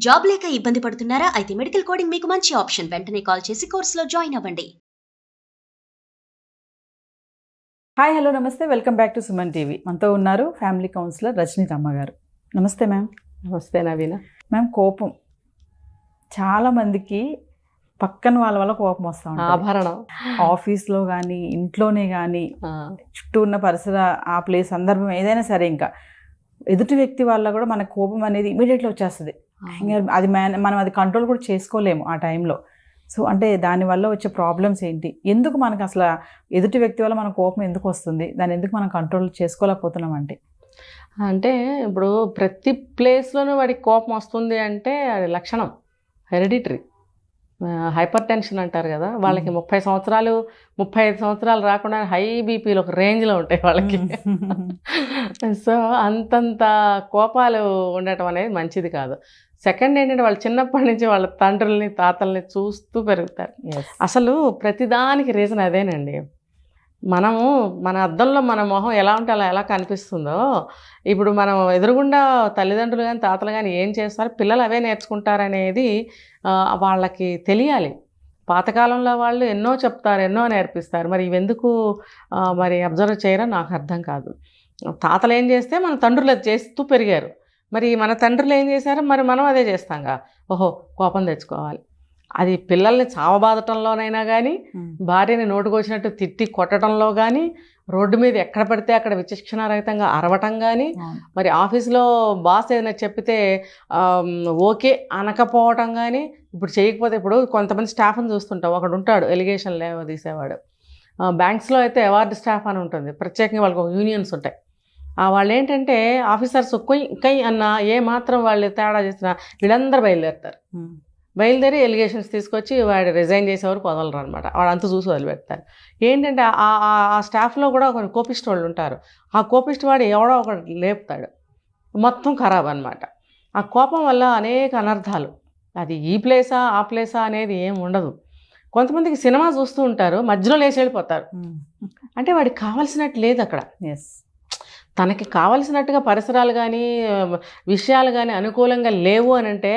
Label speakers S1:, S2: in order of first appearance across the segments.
S1: Job లేక ఇబ్బంది పడుతున్నారా? అయితే మెడికల్ కోడింగ్ మీకు మంచి ఆప్షన్. వెంటనే కాల్ చేసి కోర్సులో జాయిన్ అవ్వండి.
S2: హాయ్ హలో నమస్తే, welcome back to Suman TV. మనతో ఉన్నారు ఫ్యామిలీ కౌన్సిలర్ రజనీతమ్మ గారు. నమస్తే మ్యామ్.
S3: నమస్తే నవీన.
S2: మ్యామ్, కోపం చాలా మందికి పక్కన వాళ్ళ వల్ల కోపం వస్తూ ఉంటుంది.
S3: ఆభరణం.
S2: ఆఫీస్లో కానీ ఇంట్లోనే కానీ చుట్టూ ఉన్న పరిసర ఆ ప్లేస్ సందర్భం ఏదైనా సరే, ఇంకా ఎదుటి వ్యక్తి వల్ల కూడా మనకు కోపం అనేది ఇమీడియట్గా వచ్చేస్తుంది. అది మనం అది కంట్రోల్ కూడా చేసుకోలేము ఆ టైంలో. సో అంటే దానివల్ల వచ్చే ప్రాబ్లమ్స్ ఏంటి, ఎందుకు మనకు అసలు ఎదుటి వ్యక్తి వల్ల మన కోపం ఎందుకు వస్తుంది, దాన్ని ఎందుకు మనం కంట్రోల్ చేసుకోలేకపోతున్నాం
S3: అంటే ఇప్పుడు ప్రతి ప్లేస్లోనూ వాడికి కోపం వస్తుంది అంటే అది లక్షణం, హెరిడిటరీ. హైపర్ టెన్షన్ అంటారు కదా, వాళ్ళకి 35 సంవత్సరాలు రాకుండా హై బీపీలు ఒక రేంజ్లో ఉంటాయి వాళ్ళకి. సో అంతంత కోపాలు ఉండటం అనేది మంచిది కాదు. సెకండ్ ఏంటంటే వాళ్ళు చిన్నప్పటి నుంచి వాళ్ళ తండ్రుల్ని తాతల్ని చూస్తూ పెరుగుతారు. అసలు ప్రతిదానికి రీజన్ అదేనండి. మనము మన అద్దంలో మన మొహం ఎలా ఉంటే అలా ఎలా కనిపిస్తుందో, ఇప్పుడు మనం ఎదురుగుండా తల్లిదండ్రులు కానీ తాతలు కానీ ఏం చేస్తారో పిల్లలు అవే నేర్చుకుంటారనేది వాళ్ళకి తెలియాలి. పాతకాలంలో వాళ్ళు ఎన్నో చెప్తారు, ఎన్నో నేర్పిస్తారు. మరి ఇవెందుకు మరి అబ్జర్వ్ చేయరో నాకు అర్థం కాదు. తాతలు ఏం చేస్తే మన తండ్రులు అది చేస్తూ పెరిగారు. మరి మన తండ్రులు ఏం చేశారో మరి మనం అదే చేస్తాంగా. ఓహో, కోపం తెచ్చుకోవాలి. అది పిల్లల్ని చావబాదటంలోనైనా కానీ, భార్యని నోటుకొచ్చినట్టు తిట్టి కొట్టడంలో కానీ, రోడ్డు మీద ఎక్కడ పడితే అక్కడ విచక్షణారహితంగా అరవటం కానీ, మరి ఆఫీస్లో బాస్ ఏదైనా చెప్పితే ఓకే అనకపోవటం కానీ, ఇప్పుడు చేయకపోతే ఇప్పుడు కొంతమంది స్టాఫ్ని చూస్తుంటాం. ఒకడు ఉంటాడు ఎలిగేషన్ తీసేవాడు. బ్యాంక్స్లో అయితే అవార్డు స్టాఫ్ అని ఉంటుంది, ప్రత్యేకంగా వాళ్ళకి ఒక యూనియన్స్ ఉంటాయి. వాళ్ళు ఏంటంటే ఆఫీసర్స్ కై అన్న ఏ మాత్రం వాళ్ళు తేడా చేసినా వీళ్ళందరూ బయలుదేరి ఎలిగేషన్స్ తీసుకొచ్చి వాడు రిజైన్ చేసేవారు వదలరు అనమాట. వాడు అంతా చూసి వదిలిపెడతారు. ఏంటంటే ఆ స్టాఫ్లో కూడా ఒక కోపిస్ట్ వాళ్ళు ఉంటారు. ఆ కోపిస్ట్ వాడు ఎవడో ఒకటి లేపుతాడు, మొత్తం ఖరాబ్ అనమాట. ఆ కోపం వల్ల అనేక అనర్థాలు. అది ఈ ప్లేసా ఆ ప్లేసా అనేది ఏం ఉండదు. కొంతమందికి సినిమా చూస్తూ ఉంటారు, మధ్యలో లేచి వెళ్ళిపోతారు. అంటే వాడికి కావాల్సినట్టు లేదు అక్కడ. తనకి కావలసినట్టుగా పరిసరాలు కానీ విషయాలు కానీ అనుకూలంగా లేవు అని అంటే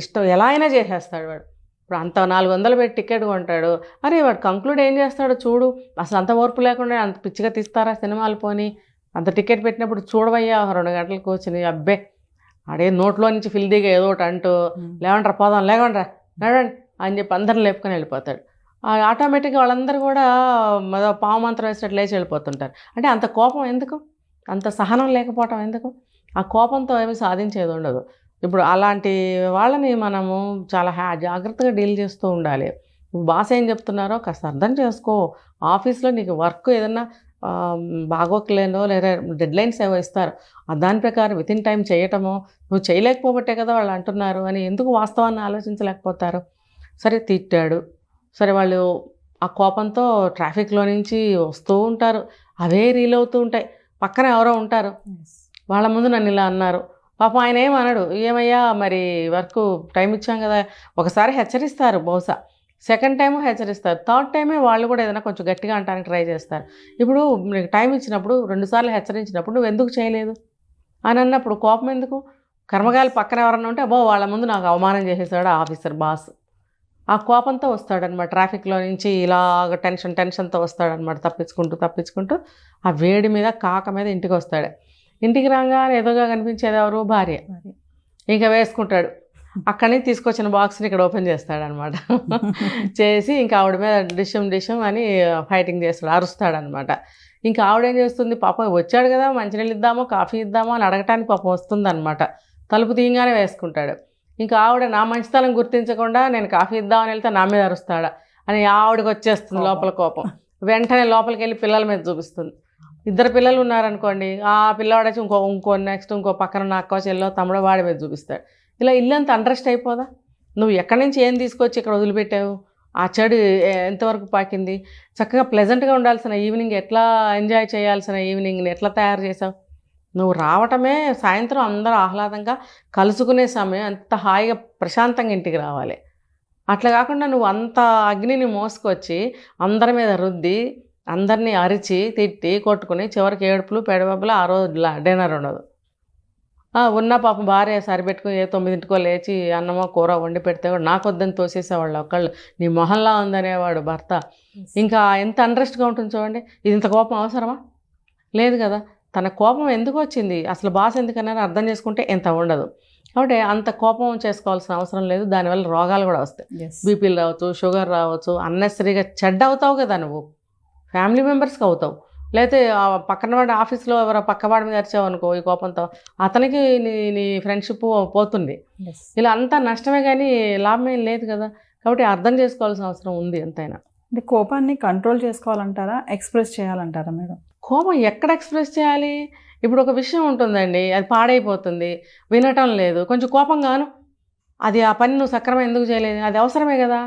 S3: ఇష్టం ఎలా అయినా చేసేస్తాడు వాడు. ఇప్పుడు అంత 400 పెట్టి టికెట్ కొంటాడు. అరే వాడు కంక్లూడ్ ఏం చేస్తాడో చూడు. అసలు అంత ఓర్పు లేకుండా అంత పిచ్చిగా తీస్తారా సినిమాలు? పోని అంత టికెట్ పెట్టినప్పుడు చూడవయ్యా 2 గంటలు కూర్చుని, అబ్బే ఆడే నోట్లో నుంచి ఫిల్దీగా ఏదో ఒకటి అంటూ లేవండ్రా పోదాం, లేవండ్రా నడండి అని చెప్పి అందరిని లేపుకొని వెళ్ళిపోతాడు. ఆటోమేటిక్గా వాళ్ళందరూ కూడా పావు మంత్రం వేసినట్టు లేచి వెళ్ళిపోతుంటారు. అంటే అంత కోపం ఎందుకు, అంత సహనం లేకపోవటం ఎందుకు? ఆ కోపంతో ఏమీ సాధించేది ఉండదు. ఇప్పుడు అలాంటి వాళ్ళని మనము చాలా జాగ్రత్తగా డీల్ చేస్తూ ఉండాలి. బాస్ ఏం చెప్తున్నారో కాస్త అర్థం చేసుకో. ఆఫీస్లో నీకు వర్క్ ఏదన్నా బాగోకలేదో లేదా డెడ్లైన్స్ ఏవో ఇస్తారు, దాని ప్రకారం వితిన్ టైం చేయటమో, నువ్వు చేయలేకపోబట్టే కదా వాళ్ళు అంటున్నారు అని ఎందుకు వాస్తవాన్ని ఆలోచించలేకపోతారు? సరే తిట్టాడు, సరే వాళ్ళు ఆ కోపంతో ట్రాఫిక్లో నుంచి వస్తూ ఉంటారు, అవే రీల్ అవుతూ ఉంటాయి. పక్కన ఎవరో ఉంటారు, వాళ్ళ ముందు నన్ను ఇలా అన్నారు, పాపం ఆయన ఏమన్నాడు, ఏమయ్యా మరి వర్క్ టైం ఇచ్చాం కదా. ఒకసారి హెచ్చరిస్తారు, బహుశా సెకండ్ టైము హెచ్చరిస్తారు, థర్డ్ టైమే వాళ్ళు కూడా ఏదైనా కొంచెం గట్టిగా అంటానికి ట్రై చేస్తారు. ఇప్పుడు నీకు టైం ఇచ్చినప్పుడు 2 సార్లు హెచ్చరించినప్పుడు నువ్వు ఎందుకు చేయలేదు అని అన్నప్పుడు కోపం ఎందుకు? కర్మగాయలు పక్కన ఎవరన్నా ఉంటే అబ్బో వాళ్ళ ముందు నాకు అవమానం చేసేసాడు ఆఫీసర్ బాస్, ఆ కోపంతో వస్తాడనమాట. ట్రాఫిక్లో నుంచి ఇలాగ టెన్షన్తో వస్తాడనమాట, తప్పించుకుంటూ ఆ వేడి మీద కాక మీద ఇంటికి వస్తాడు. ఇంటికి రాగానే ఎదురుగా కనిపించేది ఎవరు? భార్య. ఇంకా వేసుకుంటాడు, అక్కడి నుంచి తీసుకొచ్చిన బాక్స్ని ఇక్కడ ఓపెన్ చేస్తాడనమాట. చేసి ఇంకా ఆవిడ మీద డిషం అని ఫైటింగ్ చేస్తాడు, అరుస్తాడనమాట. ఇంకా ఆవిడేం చేస్తుంది, పాపం వచ్చాడు కదా మంచినీళ్ళు ఇద్దామో కాఫీ ఇద్దామో అని అడగటానికి పాపం వస్తుందన్నమాట. తలుపు తీయగానే వేసుకుంటాడు. ఇంకా ఆవిడ నా మంచితనం గుర్తించకుండా నేను కాఫీ ఇద్దామని వెళ్తే నా మీద అరుస్తాడా అని ఆవిడకి వచ్చేస్తుంది లోపల కోపం. వెంటనే లోపలికి వెళ్ళి పిల్లల మీద చూపిస్తుంది. 2 పిల్లలు ఉన్నారనుకోండి, ఆ పిల్లవాడు వచ్చి ఇంకో పక్కన నా అక్క చెల్లో తమ్ముడో వాడి మీద చూపిస్తాడు. ఇలా ఇల్లంతా అంట్రెస్ట్ అయిపోదా? నువ్వు ఎక్కడి నుంచి ఏం తీసుకొచ్చి ఇక్కడ వదిలిపెట్టావు? ఆ చెడు ఎంతవరకు పాకింది? చక్కగా ప్లెజెంట్గా ఉండాల్సిన ఈవినింగ్ ఎట్లా ఎంజాయ్ చేయాల్సిన ఈవినింగ్ని ఎట్లా తయారు చేసావు? నువ్వు రావటమే సాయంత్రం అందరూ ఆహ్లాదంగా కలుసుకునే సమయం, అంత హాయిగా ప్రశాంతంగా ఇంటికి రావాలి. అట్లా కాకుండా నువ్వు అంత అగ్నిని మోసుకొచ్చి అందరి మీద రుద్ది అందరినీ అరిచి తిట్టి కొట్టుకుని చివరికి ఏడుపులు పెడబబ్బులు, ఆ రోజు డిన్నర్ ఉండదు. ఉన్న పాపం భార్య సరిపెట్టుకుని 9ంటికో లేచి అన్నమో కూర వండి పెడితే కూడా నాకు వద్దని తోసేసేవాళ్ళు ఒకళ్ళు. నీ మొహంలా ఉందనేవాడు భర్త. ఇంకా ఎంత అంట్రెస్ట్గా ఉంటుంది చూడండి. ఇది ఇంత కోపం అవసరమా? లేదు కదా. తన కోపం ఎందుకు వచ్చింది, అసలు బాస్ ఎందుకన్నా అర్థం చేసుకుంటే ఎంత ఉండదు. కాబట్టి అంత కోపం చేసుకోవాల్సిన అవసరం లేదు. దానివల్ల రోగాలు కూడా వస్తాయి. బీపీలు రావచ్చు, షుగర్ రావచ్చు. అన్నెసరీగా చెడ్డ అవుతావు కదా నువ్వు, ఫ్యామిలీ మెంబర్స్కి అవుతావు. లేకపోతే పక్కన వాడి ఆఫీస్లో ఎవరో పక్కవాడి మీద అరిచావు అనుకో ఈ కోపంతో, అతనికి నీ ఫ్రెండ్షిప్ పోతుంది. ఇలా అంతా నష్టమే కానీ లాభమేం లేదు కదా. కాబట్టి అర్థం చేసుకోవాల్సిన అవసరం ఉంది ఎంతైనా.
S2: అంటే కోపాన్ని కంట్రోల్ చేసుకోవాలంటారా, ఎక్స్ప్రెస్ చేయాలంటారా మేడం?
S3: కోపం ఎక్కడ ఎక్స్ప్రెస్ చేయాలి? ఇప్పుడు ఒక విషయం ఉంటుందండి, అది పాడైపోతుంది, వినటం లేదు, కొంచెం కోపంగాను అది ఆ పని నువ్వు సక్రమం ఎందుకు చేయలేదు, అది అవసరమే కదా.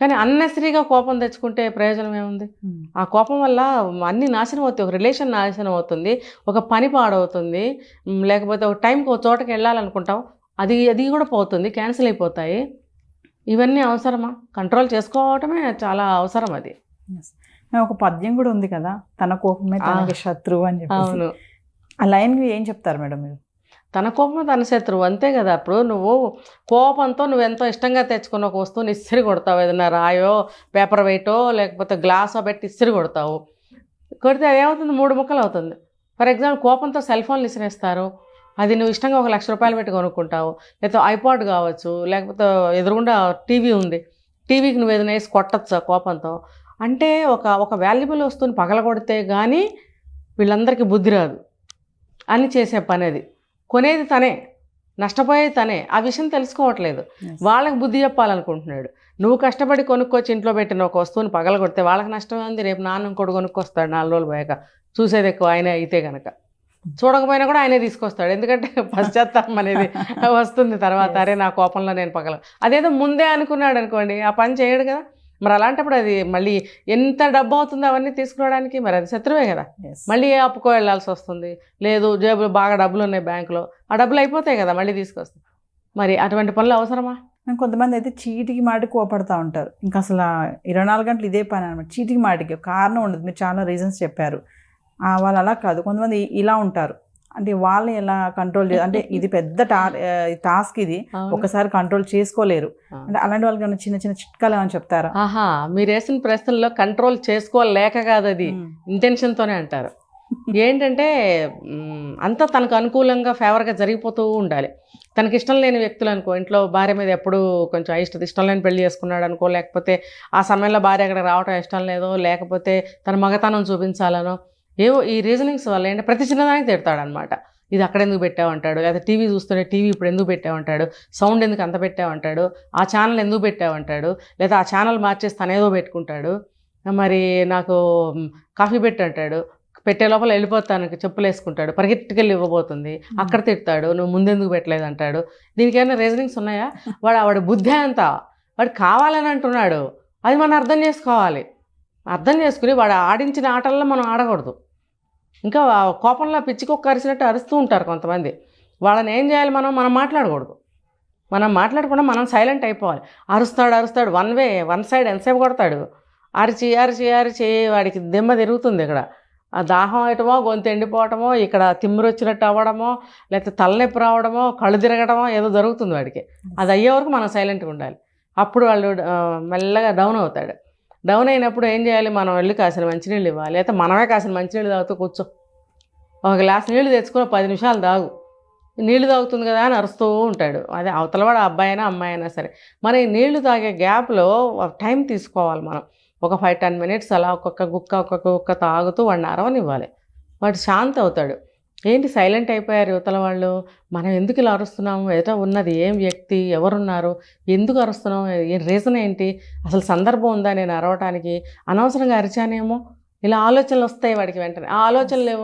S3: కానీ అన్నెసరీగా కోపం తెచ్చుకుంటే ప్రయోజనం ఏముంది? ఆ కోపం వల్ల అన్నీ నాశనం అవుతాయి. ఒక రిలేషన్ నాశనం అవుతుంది, ఒక పని పాడవుతుంది, లేకపోతే ఒక టైంకి ఒక చోటకి వెళ్ళాలనుకుంటాం, అది కూడా పోతుంది, క్యాన్సిల్ అయిపోతాయి. ఇవన్నీ అవసరమా? కంట్రోల్ చేసుకోవటమే చాలా అవసరం. అది
S2: ఒక పద్యం కూడా ఉంది కదా, తన కోపమే తనకి శత్రువు అని చెప్పి.
S3: అవును.
S2: ఆ లైన్కి ఏం చెప్తారు మేడం మీరు?
S3: తన కోపమే తన శత్రువు, అంతే కదా. ఇప్పుడు నువ్వు కోపంతో నువ్వెంతో ఇష్టంగా తెచ్చుకున్న ఒక వస్తువుని ఇస్త్రీ కొడతావు, ఏదైనా రాయో పేపర్ వెయిటో లేకపోతే గ్లాసో పెట్టి ఇస్త్రీ కొడతావు. కొడితే అదేమవుతుంది, 3 ముక్కలు అవుతుంది. ఫర్ ఎగ్జాంపుల్ కోపంతో సెల్ ఫోన్లు ఇసిరేస్తారు. అది నువ్వు ఇష్టంగా 1 లక్ష రూపాయలు పెట్టి కొనుక్కుంటావు. లేకపోతే ఐపాడ్ కావచ్చు, లేకపోతే ఎదురుగుండా టీవీ ఉంది, టీవీకి నువ్వు ఏదైనా వేసి కొట్టచ్చు కోపంతో. అంటే ఒక వాల్యుబుల్ వస్తువుని పగలగొడితే కానీ వీళ్ళందరికీ బుద్ధి రాదు అని చేసే పని అది. కొనేది తనే, నష్టపోయేది తనే. ఆ విషయం తెలుసుకోవట్లేదు. వాళ్ళకి బుద్ధి చెప్పాలనుకుంటున్నాడు. నువ్వు కష్టపడి కొనుక్కొచ్చి ఇంట్లో పెట్టిన ఒక వస్తువుని పగలగొడితే వాళ్ళకి నష్టం ఉంది. రేపు నాన్న ఇంకోటి కొనుక్కొస్తాడు 4 రోజులు పోయాక, చూసేది ఎక్కువ ఆయనే అయితే కనుక. చూడకపోయినా కూడా ఆయనే తీసుకొస్తాడు, ఎందుకంటే పశ్చాత్తాపం అనేది వస్తుంది తర్వాత. అరే నా కోపంలో నేను అదేదో ముందే అనుకున్నాడు అనుకోండి, ఆ పని చేయడు కదా. మరి అలాంటప్పుడు అది మళ్ళీ ఎంత డబ్బు అవుతుందో అవన్నీ తీసుకురావడానికి, మరి అది శత్రువే కదా. మళ్ళీ అప్పుకో వెళ్ళాల్సి వస్తుంది. లేదు జేబులో బాగా డబ్బులు ఉన్నాయి బ్యాంకులో, ఆ డబ్బులు అయిపోతాయి కదా, మళ్ళీ తీసుకొస్తాం. మరి అటువంటి పనులు అవసరమా?
S2: కొంతమంది అయితే చీటికి మాటికి కోపడుతూ ఉంటారు. ఇంకా అసలు 24 గంటలు ఇదే పని అనమాట. చీటికి మాటికి కారణం ఉండదు. మీరు చాలా రీజన్స్ చెప్పారు. వాళ్ళు అలా కాదు, కొంతమంది ఇలా ఉంటారు. అంటే వాళ్ళని ఎలా కంట్రోల్ అంటే ఇది పెద్ద టాస్క్, ఇది ఒకసారి కంట్రోల్ చేసుకోలేరు. అంటే అలాంటి వాళ్ళకి చిన్న చిన్న చిట్కాలు ఏమైనా చెప్తారా?
S3: మీరు వేసిన ప్రశ్నల్లో కంట్రోల్ చేసుకోలేక కాదు, అది ఇంటెన్షన్తోనే అంటారు. ఏంటంటే అంతా తనకు అనుకూలంగా ఫేవర్గా జరిగిపోతూ ఉండాలి. తనకి ఇష్టం లేని వ్యక్తులు అనుకో, ఇంట్లో భార్య మీద ఎప్పుడు కొంచెం ఇష్టం లేని పెళ్లి చేసుకున్నాడు అనుకో, లేకపోతే ఆ సమయంలో భార్య అక్కడ రావటం ఇష్టం లేదో, లేకపోతే తన మగతనం చూపించాలనో, ఏవో ఈ రీజనింగ్స్ వల్ల ఏంటంటే ప్రతి చిన్నదానికి తిడతాడనమాట. ఇది అక్కడ ఎందుకు పెట్టావంటాడు, లేదా టీవీ చూస్తుంటే టీవీ ఇప్పుడు ఎందుకు పెట్టావంటాడు, సౌండ్ ఎందుకు అంత పెట్టావంటాడు, ఆ ఛానల్ ఎందుకు పెట్టావంటాడు, లేదా ఆ ఛానల్ మార్చేసి తనేదో పెట్టుకుంటాడు. మరి నాకు కాఫీ పెట్టంటాడు, పెట్టే లోపల వెళ్ళిపోతాను చెప్పులు వేసుకుంటాడు, పరిగెట్టుకెళ్ళి ఇవ్వబోతుంది, అక్కడ తిడతాడు, నువ్వు ముందెందుకు పెట్టలేదు అంటాడు. దీనికి ఏమైనా రీజనింగ్స్ ఉన్నాయా? వాడి బుద్ధి అంతా వాడు కావాలని అంటున్నాడు. అది మనం అర్థం చేసుకోవాలి. అర్థం చేసుకుని వాడు ఆడించిన ఆటల్లో మనం ఆడకూడదు. ఇంకా కోపంలో పిచ్చికొక్క అరిచినట్టు అరుస్తూ ఉంటారు కొంతమంది. వాళ్ళని ఏం చేయాలి, మనం మాట్లాడకూడదు. మనం మాట్లాడకుండా మనం సైలెంట్ అయిపోవాలి. అరుస్తాడు వన్ సైడ్ ఎంతసేపు కొడతాడు, అరిచి వాడికి దిమ్మ తిరుగుతుంది. ఇక్కడ ఆ దాహం అవటమో, గొంతు ఎండిపోవటమో, ఇక్కడ తిమ్మిరి వచ్చినట్టు అవ్వడమో, లేకపోతే తలనొప్పి రావడమో, కళ్ళు తిరగడమో ఏదో జరుగుతుంది వాడికి. అది అయ్యే వరకు మనం సైలెంట్గా ఉండాలి. అప్పుడు వాళ్ళు మెల్లగా డౌన్ అవుతాడు. డౌన్ అయినప్పుడు ఏం చేయాలి, మనం వెళ్ళి కాసిన మంచినీళ్ళు ఇవ్వాలి. లేకపోతే మనమే కాసిన మంచినీళ్ళు తాగుతూ కూర్చో, ఒక గ్లాస్ నీళ్ళు తెచ్చుకొని 10 నిమిషాలు తాగు, నీళ్లు తాగుతుంది కదా అని అరుస్తూ ఉంటాడు. అదే అవతలవాడు అబ్బాయి అయినా అమ్మాయి అయినా సరే. మన ఈ నీళ్లు తాగే గ్యాప్లో టైం తీసుకోవాలి. మనం ఒక 5-10 మినిట్స్ అలా ఒక్కొక్క గుక్క తాగుతూ వాడిని అరవనివ్వాలి. వాడు శాంతి అవుతాడు. ఏంటి సైలెంట్ అయిపోయారు యువతల వాళ్ళు, మనం ఎందుకు ఇలా అరుస్తున్నాము, ఎదుట ఉన్నది ఏం వ్యక్తి, ఎవరున్నారు, ఎందుకు అరుస్తున్నాం, రీజన్ ఏంటి, అసలు సందర్భం ఉందా నేను అరవటానికి, అనవసరంగా అరిచానేమో, ఇలా ఆలోచనలు వస్తాయి వాడికి. వెంటనే ఆ ఆలోచనలు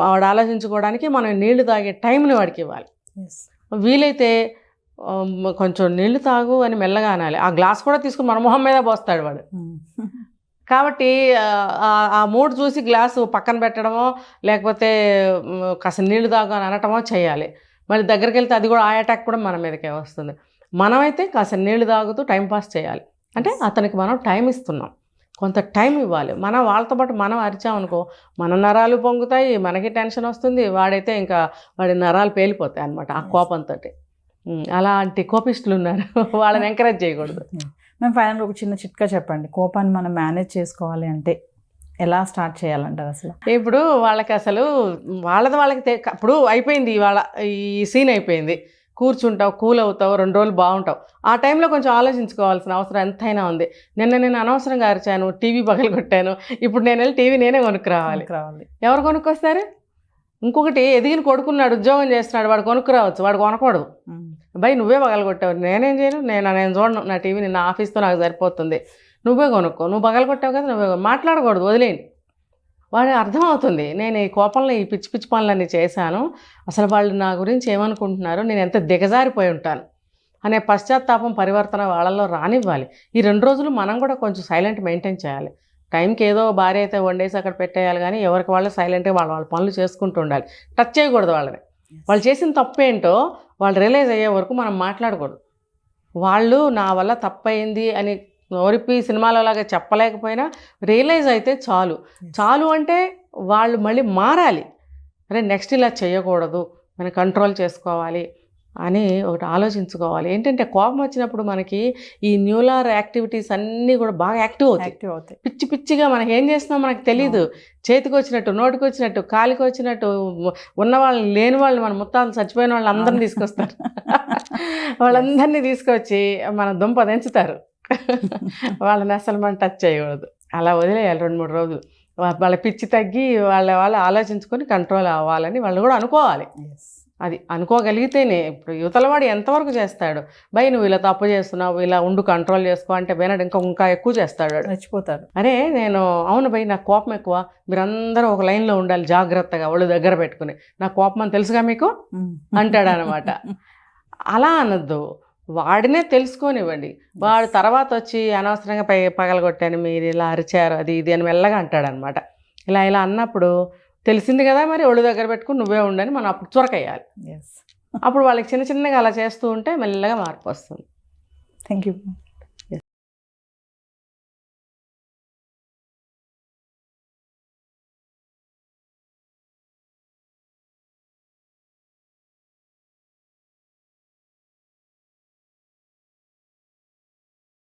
S3: వాడు ఆలోచించుకోవడానికి మనం నీళ్లు తాగే టైంని వాడికి ఇవ్వాలి. వీలైతే కొంచెం నీళ్లు తాగు అని మెల్లగా అనాలి. ఆ గ్లాస్ కూడా తీసుకుని మన మొహం మీద పోస్తాడు వాడు. కాబట్టి ఆ మూడు చూసి గ్లాసు పక్కన పెట్టడమో, లేకపోతే కాస్త నీళ్లు తాగు అని అనటమో చేయాలి. మళ్ళీ దగ్గరికి వెళ్తే అది కూడా ఆ అటాక్ కూడా మన మీదకే వస్తుంది. మనమైతే కాస్త నీళ్లు తాగుతూ టైంపాస్ చేయాలి. అంటే అతనికి మనం టైం ఇస్తున్నాం. కొంత టైం ఇవ్వాలి. మనం వాళ్ళతో పాటు మనం అరిచామనుకో మన నరాలు పొంగుతాయి, మనకి టెన్షన్ వస్తుంది, వాడైతే ఇంకా వాడి నరాలు పేలిపోతాయి అనమాట ఆ కోపంతో. అలాంటి కోపిస్టులు ఉన్నారు, వాళ్ళని ఎంకరేజ్ చేయకూడదు.
S2: మేము ఫైనల్గా ఒక చిన్న చిట్కా చెప్పండి, కోపాన్ని మనం మేనేజ్ చేసుకోవాలి అంటే ఎలా స్టార్ట్ చేయాలంటారు అసలు?
S3: ఇప్పుడు వాళ్ళకి అసలు వాళ్ళకి ఇప్పుడు అయిపోయింది, ఇవాళ ఈ సీన్ అయిపోయింది, కూర్చుంటావు, కూల్ అవుతావు, 2 రోజులు బాగుంటావు. ఆ టైంలో కొంచెం ఆలోచించుకోవాల్సిన అవసరం ఎంతైనా ఉంది. నేను అనవసరంగా అరిచాను, టీవీ పగలగొట్టాను, ఇప్పుడు నేను వెళ్ళి టీవీ నేనే కొనుక్కురావాలి. ఎవరు కొనుక్కొస్తారు? ఇంకొకటి, ఎదిగిన కొడుకున్నాడు, ఉద్యోగం చేస్తున్నాడు, వాడు కొనుక్కురావచ్చు, వాడు కొనకూడదు. బై నువ్వే పగలగొట్టావు, నేనేం చేయను, నేను చూడను, నా టీవీ నా ఆఫీస్తో నాకు సరిపోతుంది, నువ్వే కొనుక్కో, నువ్వు పగలగొట్టావు కదా, నువ్వే మాట్లాడకూడదు, వదిలేయండి. వాడు అర్థమవుతుంది నేను ఈ కోపంలో ఈ పిచ్చి పిచ్చి పనులన్నీ చేశాను, అసలు వాళ్ళు నా గురించి ఏమనుకుంటున్నారు, నేను ఎంత దిగజారిపోయి ఉంటాను అనే పశ్చాత్తాపం, పరివర్తన వాళ్ళలో రానివ్వాలి. ఈ 2 రోజులు మనం కూడా కొంచెం సైలెంట్ మెయింటైన్ చేయాలి. టైంకి ఏదో భార్య అయితే వండేసి అక్కడ పెట్టేయాలి, కానీ ఎవరికి వాళ్ళు సైలెంట్గా వాళ్ళ పనులు చేసుకుంటూ ఉండాలి. టచ్ చేయకూడదు వాళ్ళని. వాళ్ళు చేసిన తప్పేంటో వాళ్ళు రియలైజ్ అయ్యే వరకు మనం మాట్లాడకూడదు. వాళ్ళు నా వల్ల తప్పయింది అని నోరిపి సినిమాలో లాగా చెప్పలేకపోయినా రియలైజ్ అయితే చాలు అంటే వాళ్ళు మళ్ళీ మారాలి. అరే నెక్స్ట్ ఇలా చేయకూడదు, మనం కంట్రోల్ చేసుకోవాలి అని ఒకటి ఆలోచించుకోవాలి. ఏంటంటే కోపం వచ్చినప్పుడు మనకి ఈ న్యూరాల్ యాక్టివిటీస్ అన్నీ కూడా బాగా యాక్టివ్ అవుతాయి. పిచ్చి పిచ్చిగా మనకి ఏం చేస్తున్నాం మనకు తెలీదు. చేతికి వచ్చినట్టు, నోటికి వచ్చినట్టు, కాలికి వచ్చినట్టు, ఉన్న వాళ్ళని లేని వాళ్ళు, మన ముత్తాలు చచ్చిపోయిన వాళ్ళు అందరినీ తీసుకొస్తారు. వాళ్ళందరినీ తీసుకొచ్చి మన దుంప దించుతారు. వాళ్ళని అసలు మనం టచ్ చేయకూడదు, అలా వదిలేయాలి 2-3 రోజులు. వాళ్ళ పిచ్చి తగ్గి వాళ్ళు ఆలోచించుకొని కంట్రోల్ అవ్వాలని వాళ్ళు కూడా అనుకోవాలి. అది అనుకోగలిగితేనే. ఇప్పుడు యువతలవాడు ఎంతవరకు చేస్తాడు, బై నువ్వు ఇలా తప్పు చేస్తున్నావు, ఇలా ఉండు, కంట్రోల్ చేసుకో అంటే బైనాడు ఇంకా ఎక్కువ చేస్తాడు,
S2: చచ్చిపోతాడు.
S3: అరే అవును బై నాకు కోపం ఎక్కువ, మీరందరూ ఒక లైన్లో ఉండాలి జాగ్రత్తగా, ఒళ్ళు దగ్గర పెట్టుకుని, నా కోపం అని తెలుసుగా మీకు అంటాడు అనమాట. అలా అనొద్దు, వాడినే తెలుసుకోనివ్వండి. వాడు తర్వాత వచ్చి అనవసరంగా పగలగొట్టాను, మీరు ఇలా అరిచారు, అది ఇది అని మెల్లగా అంటాడు అనమాట. ఇలా అన్నప్పుడు తెలిసింది కదా, మరి ఒళ్ళు దగ్గర పెట్టుకుని నువ్వే ఉండని మనం అప్పుడు చురకయ్యాలి. అప్పుడు వాళ్ళకి చిన్నగా అలా చేస్తూ ఉంటే మెల్లగా మార్పు వస్తుంది.
S2: Thank you.